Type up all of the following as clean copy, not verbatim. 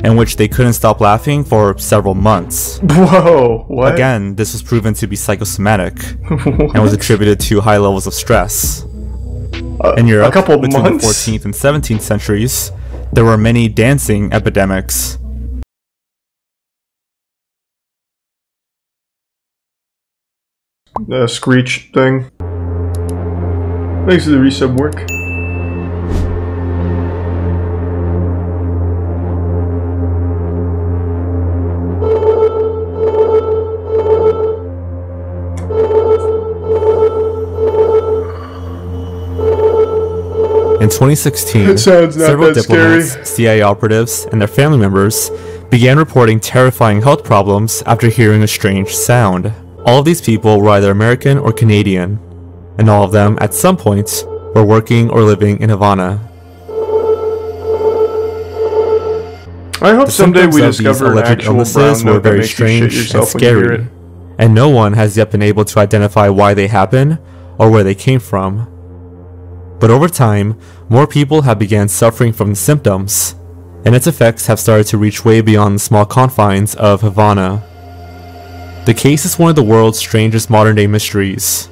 in which they couldn't stop laughing for several months. Whoa, what? Again, this was proven to be psychosomatic and was attributed to high levels of stress. In Europe, between the 14th and 17th centuries, there were many dancing epidemics. The screech thing. Makes the resub work. In 2016, several diplomats, CIA operatives, and their family members began reporting terrifying health problems after hearing a strange sound. All of these people were either American or Canadian, and all of them, at some point, were working or living in Havana. I hope someday we discover an actual illnesses were very strange and scary, and no one has yet been able to identify why they happen or where they came from. But over time, more people have begun suffering from the symptoms, and its effects have started to reach way beyond the small confines of Havana. The case is one of the world's strangest modern-day mysteries,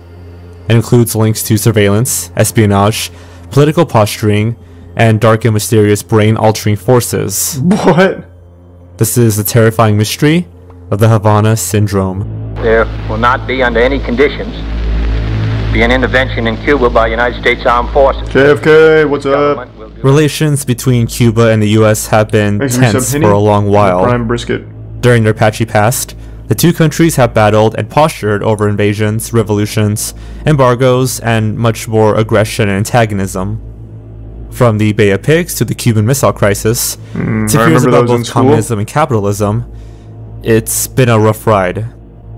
and includes links to surveillance, espionage, political posturing, and dark and mysterious brain-altering forces. What? This is the terrifying mystery of the Havana Syndrome. There will not be, under any conditions, be an intervention in Cuba by United States Armed Forces. JFK, what's up? Relations between Cuba and the US have been tense for a long while. Prime brisket. During their patchy past, the two countries have battled and postured over invasions, revolutions, embargoes, and much more aggression and antagonism. From the Bay of Pigs to the Cuban Missile Crisis, to fears about both communism and capitalism, it's been a rough ride.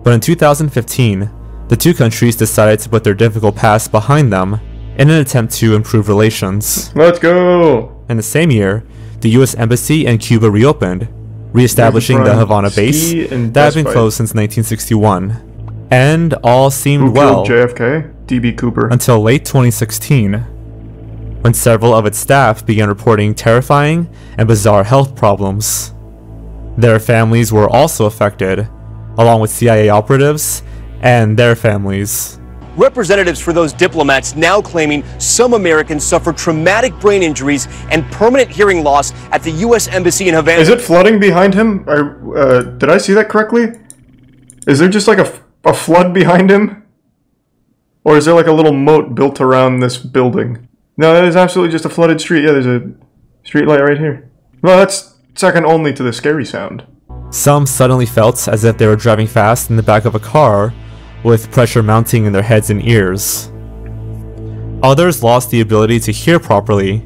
But in 2015, the two countries decided to put their difficult past behind them in an attempt to improve relations. Let's go! In the same year, the US Embassy in Cuba reopened, re-establishing the Havana base that had been closed since 1961. And all seemed well JFK? DB Cooper. Until late 2016, when several of its staff began reporting terrifying and bizarre health problems. Their families were also affected, along with CIA operatives and their families. Representatives for those diplomats now claiming some Americans suffered traumatic brain injuries and permanent hearing loss at the U.S. Embassy in Havana. Is it flooding behind him? Did I see that correctly? Is there just like a flood behind him? Or is there like a little moat built around this building? No, that is absolutely just a flooded street. Yeah, there's a street light right here. Well, that's second only to the scary sound. Some suddenly felt as if they were driving fast in the back of a car, with pressure mounting in their heads and ears. Others lost the ability to hear properly,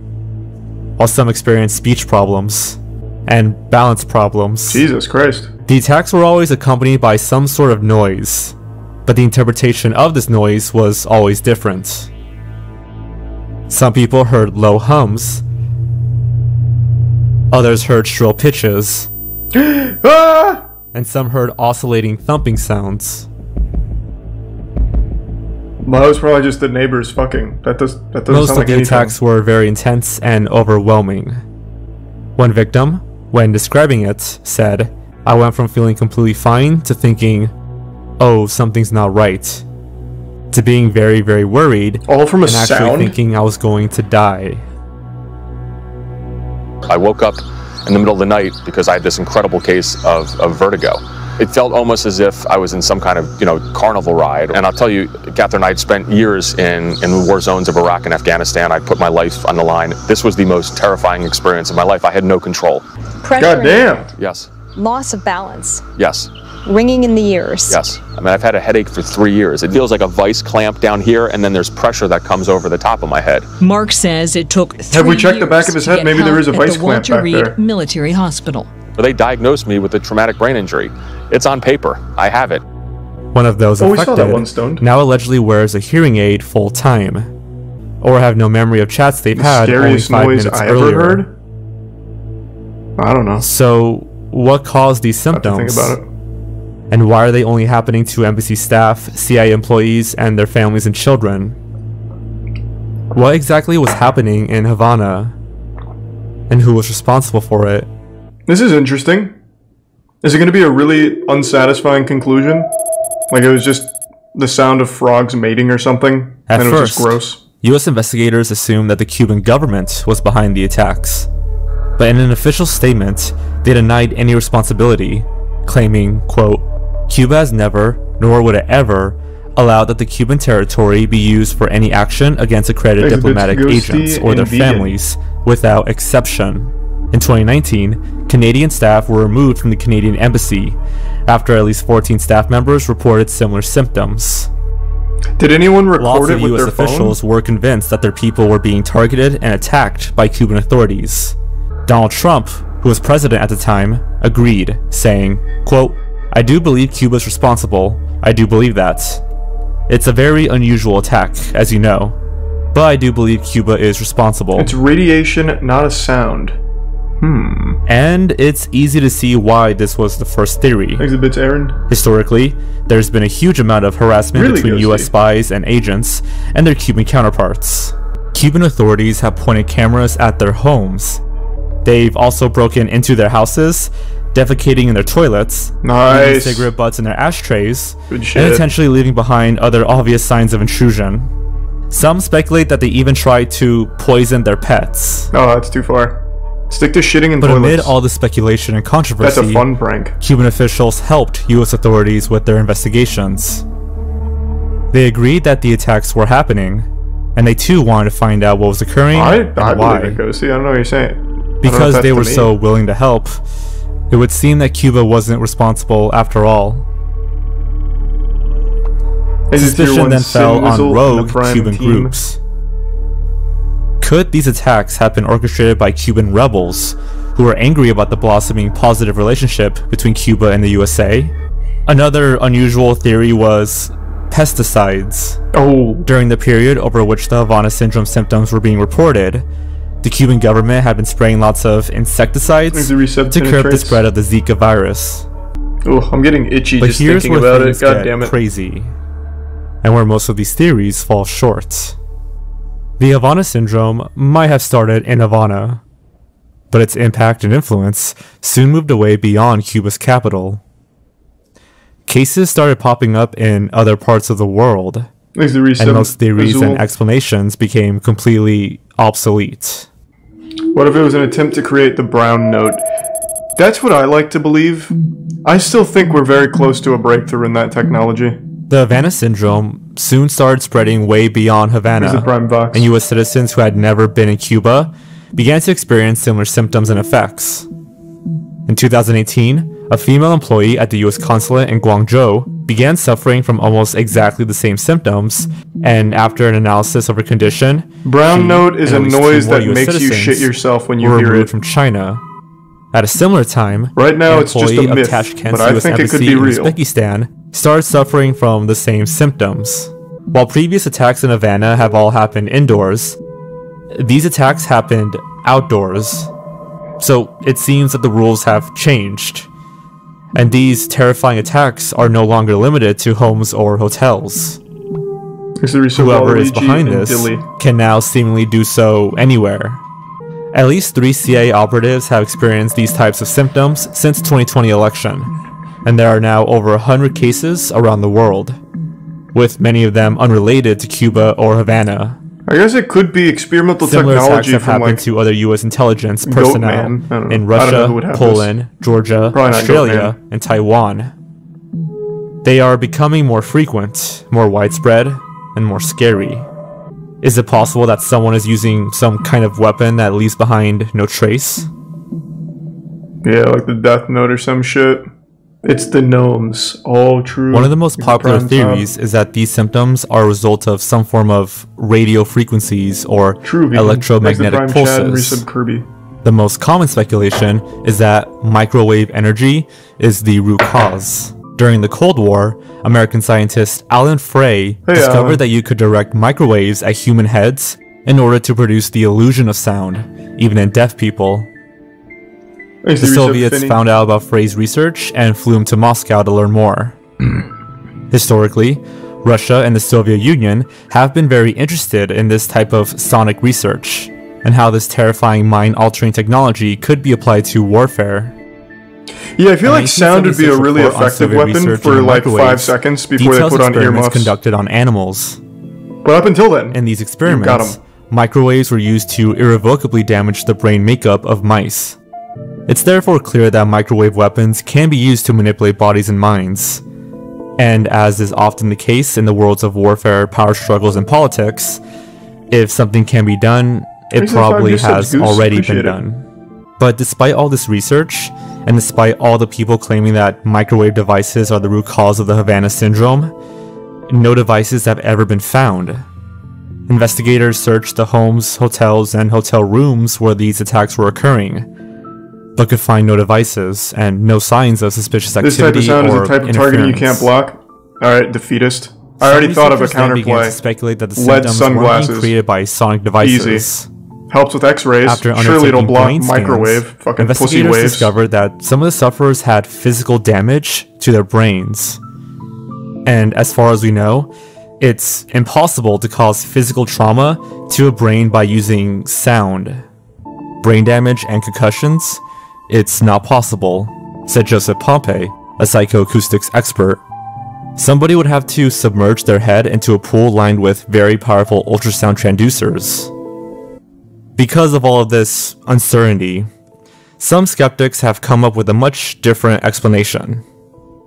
while some experienced speech problems and balance problems. Jesus Christ. The attacks were always accompanied by some sort of noise, but the interpretation of this noise was always different. Some people heard low hums, others heard shrill pitches, and some heard oscillating thumping sounds. Well, that was probably just the neighbors fucking. That doesn't Most sound of like the anything. attacks were very intense and overwhelming. One victim, when describing it, said, "I went from feeling completely fine to thinking, oh, something's not right, to being very, very worried, all from a and actually sound? thinking I was going to die." I woke up in the middle of the night because I had this incredible case of vertigo. It felt almost as if I was in some kind of, carnival ride. And I'll tell you, Catherine, I'd spent years in the war zones of Iraq and Afghanistan. I'd put my life on the line. This was the most terrifying experience of my life. I had no control. Pressure. God damn. Yes. Loss of balance. Yes. Ringing in the ears. Yes. I mean, I've had a headache for 3 years. It feels like a vice clamp down here, and then there's pressure that comes over the top of my head. Mark says it took 3 years. Have we checked the back of his head? Maybe there is a at vice the clamp Walter back Reed there. Military Hospital. They diagnosed me with a traumatic brain injury. It's on paper. I have it. One of those Oh, we saw that one affected stoned. now allegedly wears a hearing aid full time, or have no memory of chats they've had only Scariest 5 noise minutes I earlier. ever heard? I don't know. So, what caused these I have to symptoms? think about it. And why are they only happening to embassy staff, CIA employees, and their families and children? What exactly was happening in Havana? And who was responsible for it? This is interesting. Is it going to be a really unsatisfying conclusion? Like it was just the sound of frogs mating or something? At and it was first, just gross? U.S. investigators assumed that the Cuban government was behind the attacks. But in an official statement, they denied any responsibility, claiming, quote, Cuba has never, nor would it ever, allowed that the Cuban territory be used for any action against accredited diplomatic agents or their families, without exception. In 2019, Canadian staff were removed from the Canadian embassy after at least 14 staff members reported similar symptoms. Did anyone record Lots it of with U.S. their officials phone? were convinced that their people were being targeted and attacked by Cuban authorities. Donald Trump, who was president at the time, agreed, saying, quote, I do believe Cuba's responsible. I do believe that. It's a very unusual attack, as you know, but I do believe Cuba is responsible. It's radiation, not a sound. And it's easy to see why this was the first theory. Exhibits, Aaron. Historically, there's been a huge amount of harassment between US spies and agents and their Cuban counterparts. Cuban authorities have pointed cameras at their homes. They've also broken into their houses, defecating in their toilets, leaving cigarette butts in their ashtrays, and intentionally leaving behind other obvious signs of intrusion. Some speculate that they even tried to poison their pets. Oh, that's too far. Stick to shitting in But toilets. amid all the speculation and controversy, that's a fun prank. Cuban officials helped US authorities with their investigations. They agreed that the attacks were happening, and they too wanted to find out what was occurring and why. Believe it, Ghosty. I don't know what you're saying. Because they were so willing to help, it would seem that Cuba wasn't responsible after all. Suspicion then fell on rogue Cuban groups. Could these attacks have been orchestrated by Cuban rebels who were angry about the blossoming positive relationship between Cuba and the USA? Another unusual theory was pesticides. During the period over which the Havana syndrome symptoms were being reported, the Cuban government had been spraying lots of insecticides to curb the spread of the Zika virus. Oh, I'm getting itchy just thinking about it. God damn it. Crazy. And where most of these theories fall short. The Havana syndrome might have started in Havana, but its impact and influence soon moved away beyond Cuba's capital. Cases started popping up in other parts of the world, and most theories and explanations became completely obsolete. What if it was an attempt to create the brown note? That's what I like to believe. I still think we're very close to a breakthrough in that technology. The Havana syndrome soon started spreading way beyond Havana, and US citizens who had never been in Cuba began to experience similar symptoms and effects. In 2018, a female employee at the US consulate in Guangzhou began suffering from almost exactly the same symptoms, and after an analysis of her condition, brown note is a noise that makes you shit yourself when you hear it. From China. At a similar time, right now it's just a myth, Tashkent's but I US think it could embassy be real. in Uzbekistan started suffering from the same symptoms. While previous attacks in Havana have all happened indoors, these attacks happened outdoors. So it seems that the rules have changed, and these terrifying attacks are no longer limited to homes or hotels. Whoever is behind this can now seemingly do so anywhere. At least 3 CIA operatives have experienced these types of symptoms since 2020 election, and there are now over 100 cases around the world, with many of them unrelated to Cuba or Havana. I guess it could be experimental Similar technology attacks have from happened to other US intelligence personnel in I Russia, don't know who would have Poland, Georgia, Australia, and Taiwan. They are becoming more frequent, more widespread, and more scary. Is it possible that someone is using some kind of weapon that leaves behind no trace? Yeah, like the Death Note or some shit. It's the gnomes. All true. One of the most popular theories is that these symptoms are a result of some form of radio frequencies or electromagnetic pulses. The most common speculation is that microwave energy is the root cause. During the Cold War, American scientist Alan Frey discovered that you could direct microwaves at human heads in order to produce the illusion of sound, even in deaf people. The Soviets found out about Frey's research and flew him to Moscow to learn more. Historically, Russia and the Soviet Union have been very interested in this type of sonic research, and how this terrifying mind-altering technology could be applied to warfare. Yeah, I feel like sound would be a really effective weapon for like 5 seconds before they put on earmuffs. Conducted on animals. But up until then, in these experiments, microwaves were used to irrevocably damage the brain makeup of mice. It's therefore clear that microwave weapons can be used to manipulate bodies and minds. And as is often the case in the worlds of warfare, power struggles, and politics, if something can be done, it probably has already been done. But despite all this research, and despite all the people claiming that microwave devices are the root cause of the Havana Syndrome, no devices have ever been found. Investigators searched the homes, hotels, and hotel rooms where these attacks were occurring, but could find no devices and no signs of suspicious activity or This type of sound is a type of targeting you can't block. Alright, defeatist. I already thought of a counterplay. To speculate that the LED symptoms were being created by sonic devices. Easy. Helps with x-rays. After surely it'll block brain scans, microwave. Fucking pussy investigators waves. discovered that some of the sufferers had physical damage to their brains. And as far as we know, it's impossible to cause physical trauma to a brain by using sound. Brain damage and concussions? It's not possible, said Joseph Pompey, a psychoacoustics expert. Somebody would have to submerge their head into a pool lined with very powerful ultrasound transducers. Because of all of this uncertainty, some skeptics have come up with a much different explanation.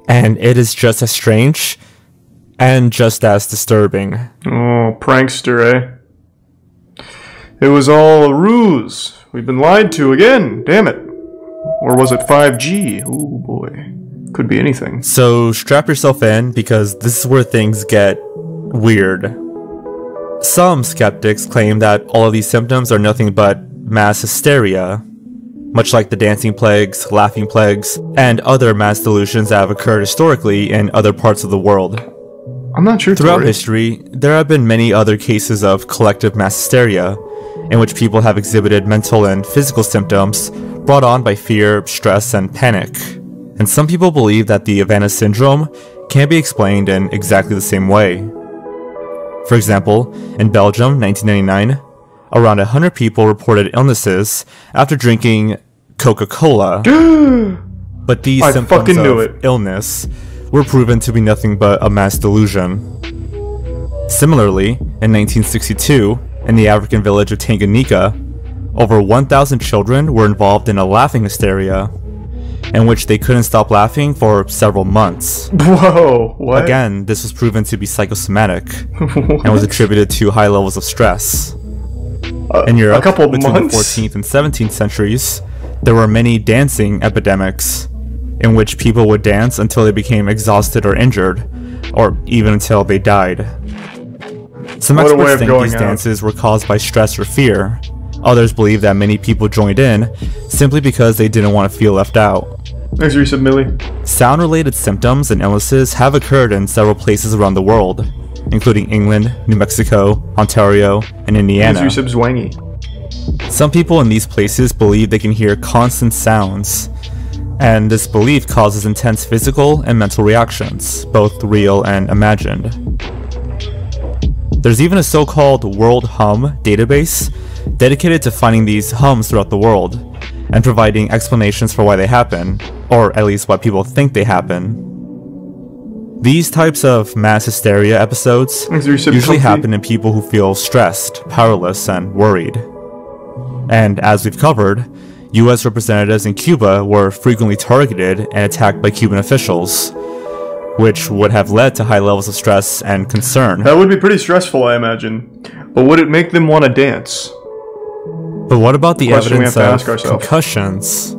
And it is just as strange and just as disturbing. Oh, prankster, eh? It was all a ruse. We've been lied to again, damn it. Or was it 5G? Oh boy. Could be anything. So strap yourself in, because this is where things get weird. Some skeptics claim that all of these symptoms are nothing but mass hysteria, much like the dancing plagues, laughing plagues, and other mass delusions that have occurred historically in other parts of the world. I'm not sure. Throughout history, there have been many other cases of collective mass hysteria, in which people have exhibited mental and physical symptoms brought on by fear, stress, and panic. And some people believe that the Havana Syndrome can be explained in exactly the same way. For example, in Belgium, 1999, around 100 people reported illnesses after drinking Coca-Cola. But these symptoms of illness were proven to be nothing but a mass delusion. Similarly, in 1962, in the African village of Tanganyika, over 1,000 children were involved in a laughing hysteria, in which they couldn't stop laughing for several months. Whoa, what? Again, this was proven to be psychosomatic, and was attributed to high levels of stress. In Europe, between the 14th and 17th centuries, there were many dancing epidemics, in which people would dance until they became exhausted or injured, or even until they died. Some experts think these dances were caused by stress or fear. Others believe that many people joined in simply because they didn't want to feel left out. Thanks, Resub Millie. Sound-related symptoms and illnesses have occurred in several places around the world, including England, New Mexico, Ontario, and Indiana. Thanks, Resub Zwangy. Some people in these places believe they can hear constant sounds, and this belief causes intense physical and mental reactions, both real and imagined. There's even a so-called World Hum database dedicated to finding these hums throughout the world and providing explanations for why they happen, or at least why people think they happen. These types of mass hysteria episodes usually happen in people who feel stressed, powerless, and worried. And as we've covered, US representatives in Cuba were frequently targeted and attacked by Cuban officials, which would have led to high levels of stress and concern. That would be pretty stressful, I imagine. But would it make them want to dance? But what about the evidence of concussions?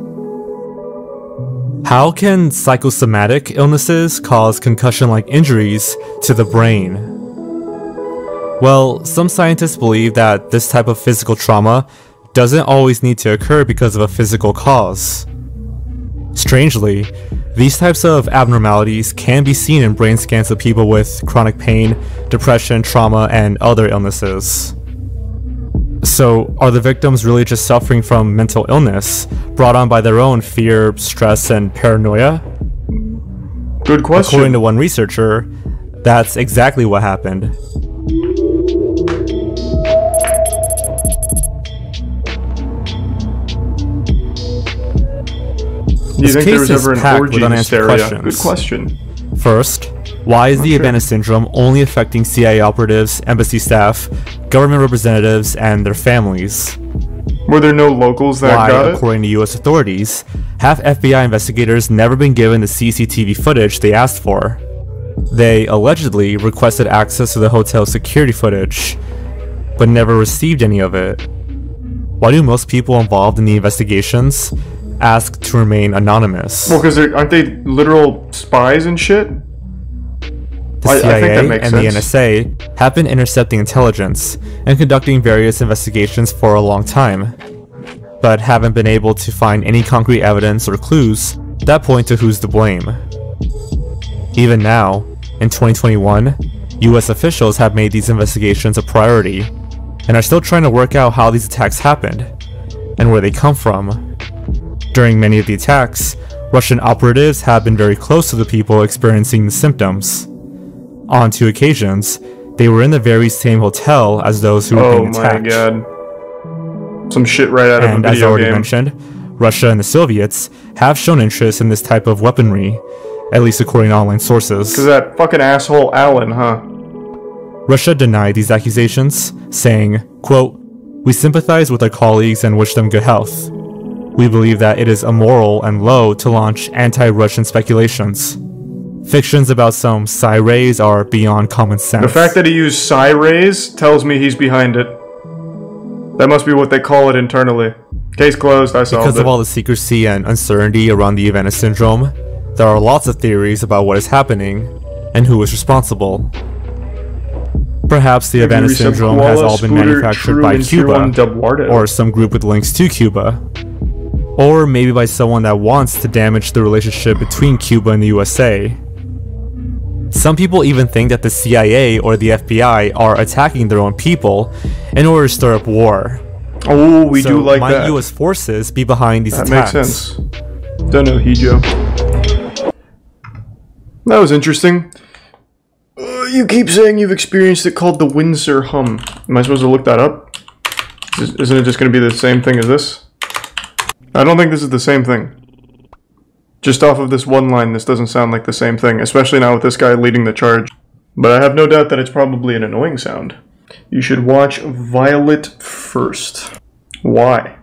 How can psychosomatic illnesses cause concussion-like injuries to the brain? Well, some scientists believe that this type of physical trauma doesn't always need to occur because of a physical cause. Strangely, these types of abnormalities can be seen in brain scans of people with chronic pain, depression, trauma, and other illnesses. So, are the victims really just suffering from mental illness brought on by their own fear, stress, and paranoia? Good question. According to one researcher, that's exactly what happened. Do you think there was ever an orgy with unanswered hysteria? questions. Good question. First, why is the Havana Syndrome only affecting CIA operatives, embassy staff, government representatives, and their families? Were there no locals that Why, got it? according to US authorities, have FBI investigators never been given the CCTV footage they asked for? They allegedly requested access to the hotel's security footage, but never received any of it. Why do most people involved in the investigations ask to remain anonymous? Well, because aren't they literal spies and shit? The I think that CIA makes and the sense. NSA have been intercepting intelligence and conducting various investigations for a long time, but haven't been able to find any concrete evidence or clues that point to who's to blame. Even now, in 2021, US officials have made these investigations a priority and are still trying to work out how these attacks happened and where they come from. During many of the attacks, Russian operatives have been very close to the people experiencing the symptoms. On 2 occasions, they were in the very same hotel as those who were being attacked. Oh my god. Some shit right out of a And as I video already game. mentioned, Russia and the Soviets have shown interest in this type of weaponry, at least according to online sources. Because that fucking asshole Allen, huh? Russia denied these accusations, saying, quote, "We sympathize with our colleagues and wish them good health. We believe that it is immoral and low to launch anti-Russian speculations. Fictions about some psi rays are beyond common sense." The fact that he used psi rays tells me he's behind it. That must be what they call it internally. Case closed, I solved Because it. of all the secrecy and uncertainty around the Havana Syndrome, there are lots of theories about what is happening and who is responsible. Perhaps the Havana Syndrome has all been manufactured by Cuba, or some group with links to Cuba. Or maybe by someone that wants to damage the relationship between Cuba and the USA. Some people even think that the CIA or the FBI are attacking their own people in order to stir up war. Oh, we So do like might that. US forces be behind these That attacks? makes sense. Don't know, Hijo. That was interesting. You keep saying you've experienced it called the Windsor hum. Am I supposed to look that up? Isn't it just going to be the same thing as this? I don't think this is the same thing. Just off of this one line, this doesn't sound like the same thing, especially now with this guy leading the charge. But I have no doubt that it's probably an annoying sound. You should watch Violet first. Why?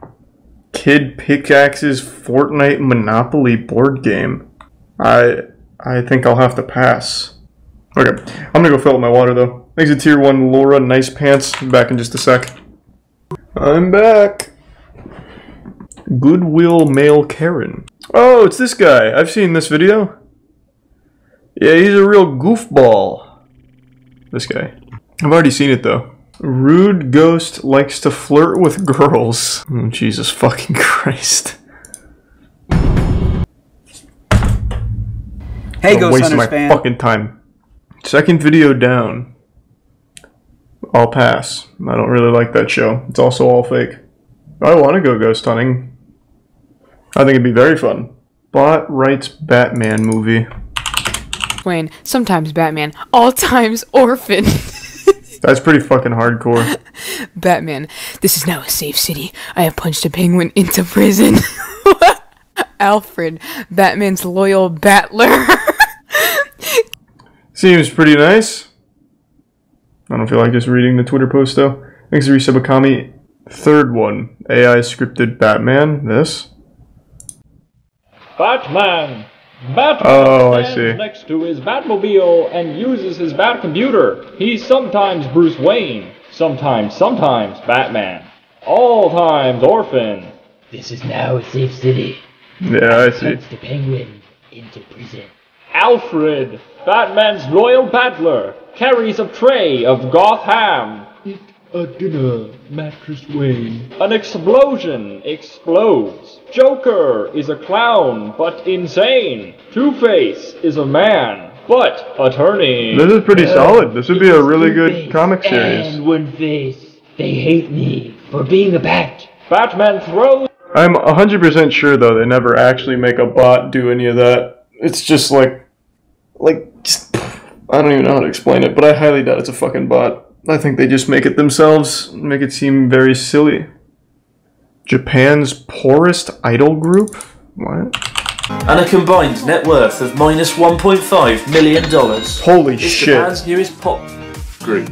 Kid Pickaxe's Fortnite Monopoly board game. I think I'll have to pass. Okay, I'm gonna go fill up my water though. Thanks to Tier 1 Laura, nice pants. Back in just a sec. I'm back. Goodwill Mail Karen. Oh, it's this guy. I've seen this video. Yeah, he's a real goofball. This guy. I've already seen it though. Rude ghost likes to flirt with girls. Oh, Jesus fucking Christ. Hey, I'm Ghost wasting my Hunters fan. fucking time. Second video down. I'll pass. I don't really like that show. It's also all fake. I want to go ghost hunting. I think it'd be very fun. Bot writes Batman movie. Wayne, sometimes Batman, all times orphan. That's pretty fucking hardcore. Batman, this is now a safe city. I have punched a penguin into prison. Alfred, Batman's loyal battler. Seems pretty nice. I don't feel like just reading the Twitter post though. Thanks to Resubakami. Third one. AI scripted Batman. This. Batman! Batman Oh, I stands see. next to his Batmobile and uses his Batcomputer. He's sometimes Bruce Wayne, sometimes Batman. All times orphan. This is now a safe city. Yeah, I see. Punched the penguin into prison. Alfred, Batman's loyal battler, carries a tray of Gotham. Eat a dinner, Mattress Wayne. An explosion explodes. Joker is a clown, but insane. Two-Face is a man, but attorney. This is pretty solid. This would be a really good comic series. And One Face. They hate me for being a bat. Batman throws. I'm 100% sure though they never actually make a bot do any of that. It's just like just, I don't even know how to explain it, but I highly doubt it's a fucking bot. I think they just make it themselves, make it seem very silly. Japan's poorest idol group? What? and a combined net worth of minus $1.5 million. Holy shit. Japan's newest pop group.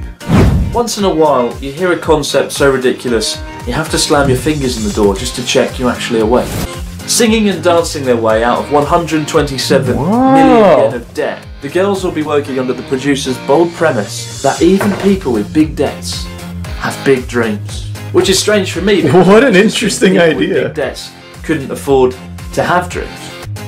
Once in a while, you hear a concept so ridiculous, you have to slam your fingers in the door just to check you're actually awake. Singing and dancing their way out of 127 million yen of debt, the girls will be working under the producer's bold premise that even people with big debts have big dreams. Which is strange for me. What an interesting idea. Big debts couldn't afford to have dreams.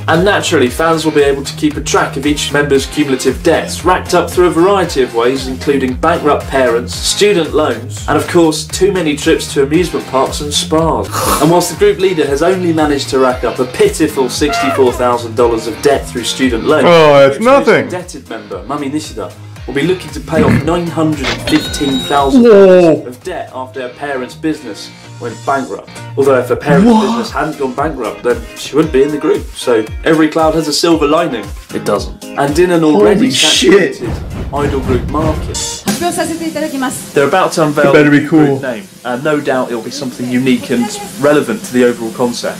And naturally, fans will be able to keep a track of each member's cumulative debts, racked up through a variety of ways, including bankrupt parents, student loans, and of course, too many trips to amusement parks and spas. And whilst the group leader has only managed to rack up a pitiful $64,000 of debt through student loans, that's nothing. The indebted member, Mami Nishida, will be looking to pay off $915,000 of debt after her parents' business went bankrupt. Although if her parents' business hadn't gone bankrupt, then she wouldn't be in the group. So every cloud has a silver lining. It doesn't. And in an already saturated idol group market, they're about to unveil a new group name, and no doubt it'll be something unique and relevant to the overall concept.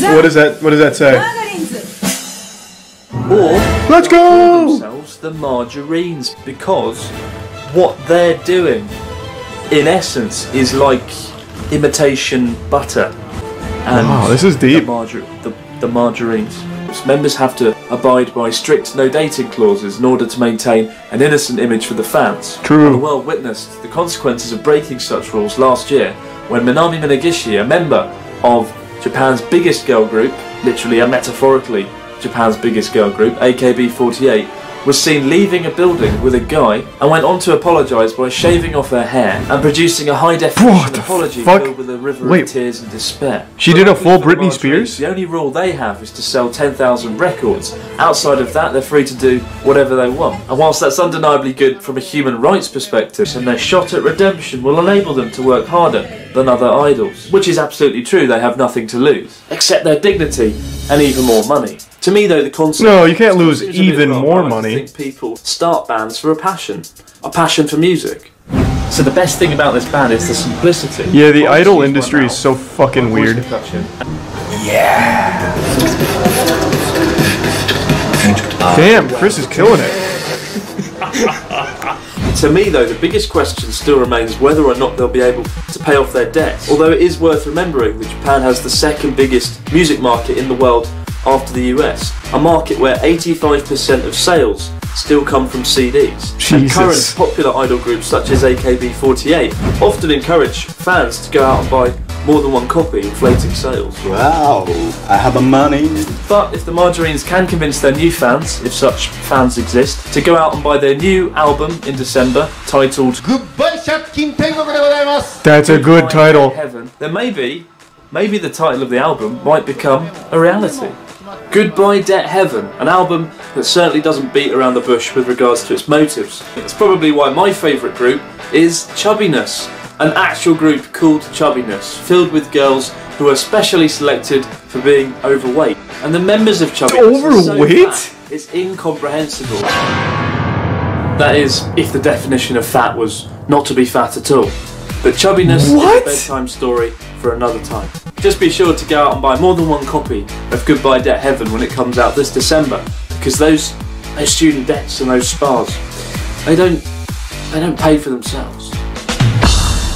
What does that say? Or let's go! Themselves the Margarines, because what they're doing, in essence, is like imitation butter. And wow, this is deep. The Margarines. Members have to abide by strict no dating clauses in order to maintain an innocent image for the fans. True. And the world witnessed the consequences of breaking such rules last year when Minami Minagishi, a member of Japan's biggest girl group, literally and metaphorically Japan's biggest girl group, AKB48, was seen leaving a building with a guy and went on to apologise by shaving off her hair and producing a high-definition apology filled with a river of tears and despair. She did a full Britney Spears? The only rule they have is to sell 10,000 records. Outside of that, they're free to do whatever they want. And whilst that's undeniably good from a human rights perspective, and their shot at redemption will enable them to work harder than other idols. Which is absolutely true, they have nothing to lose, except their dignity and even more money. To me though, the concept... No, you can't lose even more money. I think people start bands for a passion for music. So the best thing about this band is the simplicity. Yeah, the idol industry is so fucking weird. Yeah. Damn, Chris is killing it. To me though, the biggest question still remains whether or not they'll be able to pay off their debts. Although it is worth remembering that Japan has the second biggest music market in the world after the US, a market where 85% of sales still come from CDs. Jesus. And current popular idol groups such as AKB48 often encourage fans to go out and buy more than one copy, inflating sales. Wow, I have the money. But if the Margarines can convince their new fans, if such fans exist, to go out and buy their new album in December, titled That's a good title. Heaven, then maybe the title of the album might become a reality. Goodbye Debt Heaven, an album that certainly doesn't beat around the bush with regards to its motives. It's probably why my favourite group is Chubbiness, an actual group called Chubbiness, filled with girls who are specially selected for being overweight. And the members of Chubbiness are so fat, it's incomprehensible. That is, if the definition of fat was not to be fat at all. But Chubbiness is a bedtime story for another time. Just be sure to go out and buy more than one copy of Goodbye Debt Heaven when it comes out this December, because those student debts and those spas, they don't pay for themselves.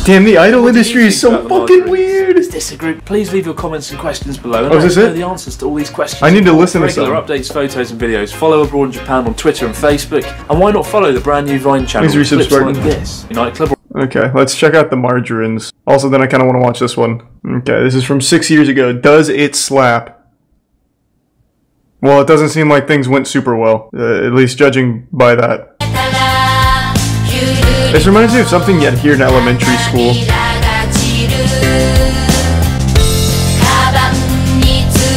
Damn, the idol industry is so fucking weird. Is this a group? Please leave your comments and questions below and is this let us know it? the answers to all these questions. I need to listen to regular some. updates, photos and videos. Follow Abroad in Japan on Twitter and Facebook, and why not follow the brand new Vine channel? Please resubscribe. Like this, Nightclub. Okay, let's check out the Margarines. Also, then I kind of want to watch this one. Okay, this is from 6 years ago. Does it slap? Well, it doesn't seem like things went super well, at least judging by that. This reminds me of something you'd hear in elementary school.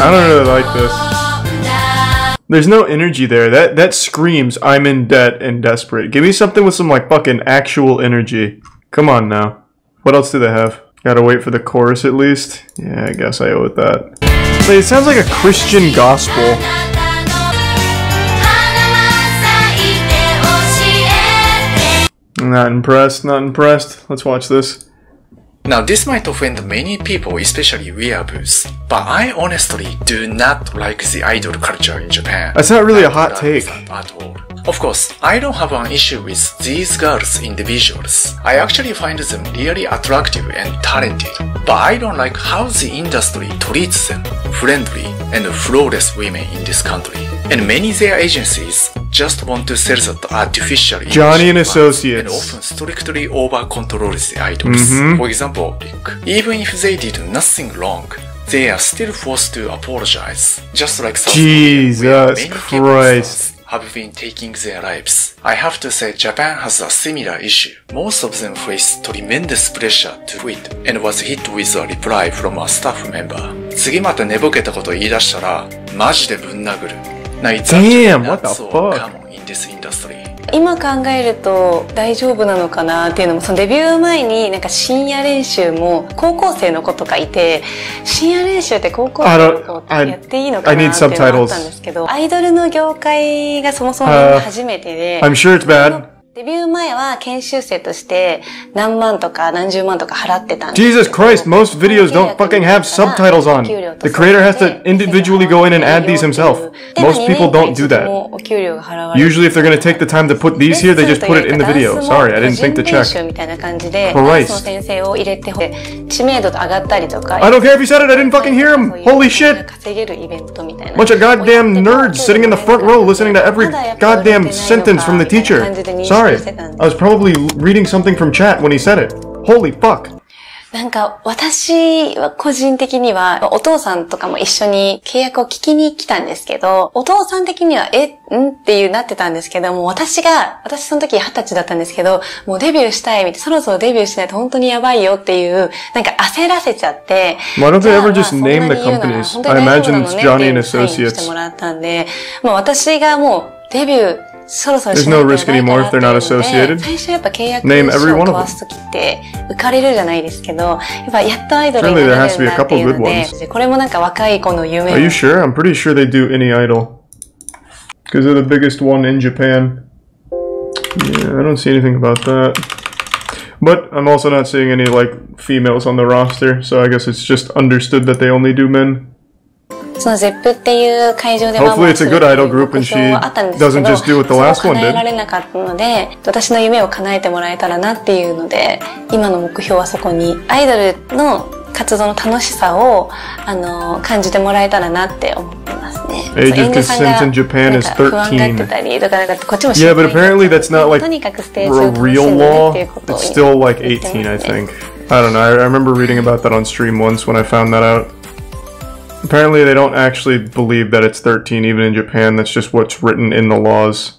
I don't really like this. There's no energy there. That screams, I'm in debt and desperate. Give me something with some like fucking actual energy. Come on now. What else do they have? Gotta wait for the chorus at least. Yeah, I guess I owe it that. But it sounds like a Christian gospel. Not impressed, not impressed. Let's watch this. Now this might offend many people, especially weeaboos, but I honestly do not like the idol culture in Japan. That's not really a hot take. At all. Of course, I don't have an issue with these girls individuals. I actually find them really attractive and talented, but I don't like how the industry treats them, friendly and flawless women in this country. And many their agencies just want to sell that artificial image Johnny and Associates and often strictly over-control the idols. For example, even if they did nothing wrong, they are still forced to apologize. Just like South Korea, where many K-pop have been taking their lives. I have to say Japan has a similar issue. Most of them face tremendous pressure to quit and was hit with a reply from a staff member. 次また寝ぼけたこと言い出したらマジでぶん殴る。Damn, what the fuck? 今考えると大丈夫なのかなっていうのも、そのデビュー前になんか深夜練習も高校生の子とかいて、深夜練習って高校生の子ってやっていいのかなっていうのがあったんですけど、アイドルの業界がそもそも初めてで、I'm sure it's bad. デビュー前は研修生として何万とか何十万とか払ってたんです。Jesus Christ, most videos don't fucking have subtitles on. The creator has to individually go in and add these himself. Most people don't do that. Usually if they're going to take the time to put these here, they just put it in the video. Sorry, I didn't think to check. Christ. I don't care if you said it, I didn't fucking hear him. Holy shit. Bunch of goddamn nerds sitting in the front row listening to every goddamn sentence from the teacher. Sorry. I was probably reading something from chat when he said it. Holy fuck. なんか私は個人的にはお父さんとかも一緒に契約を聞きに来たんですけど、お父さん的にはっていうなってたんですけども、私その時20歳だったんですけど、もうデビューしたいみたいな、そろそろデビューしないと本当にやばいよっていう、なんか焦らせちゃって。Why don't they ever just name the companies? I imagine it's Johnny and Associates. してもらったんで、まあ私がもうデビューThere's no risk anymore if they're not associated. Name every one of them. Certainly there has to be a couple good ones. Are you sure? I'm pretty sure they do any idol. Because they're the biggest one in Japan. Yeah, I don't see anything about that. But I'm also not seeing any like females on the roster, so I guess it's just understood that they only do men. その ZEP っていう会場では Hopefully it's a good idol group and she doesn't just do what the last one did. 叶えられなかったので、私の夢を叶えてもらえたらなっていうので、今の目標はそこにアイドルの活動の楽しさを感じてもらえたらなって思ってますね。Age of consent in Japan is 13. Yeah, but apparently that's not like a real law. It's still like 18, I think. I don't know. I remember reading about that on stream once when I found that out. Apparently they don't actually believe that it's 13 even in Japan, that's just what's written in the laws.